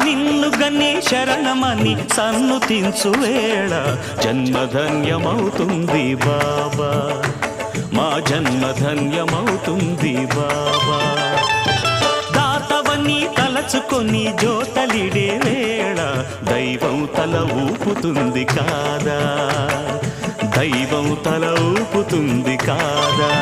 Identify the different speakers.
Speaker 1: నిన్ను గన్ని శరణమని సన్నుతించు వేళ జన్మధన్యమవుతుంది బాబా, మా జన్మధన్యమవుతుంది బాబా. దాతవని తలచుకొని జోతలిడే వేళ దైవం తల ఊపుతుంది కాదా, దైవం తల ఊపుతుంది కాదా.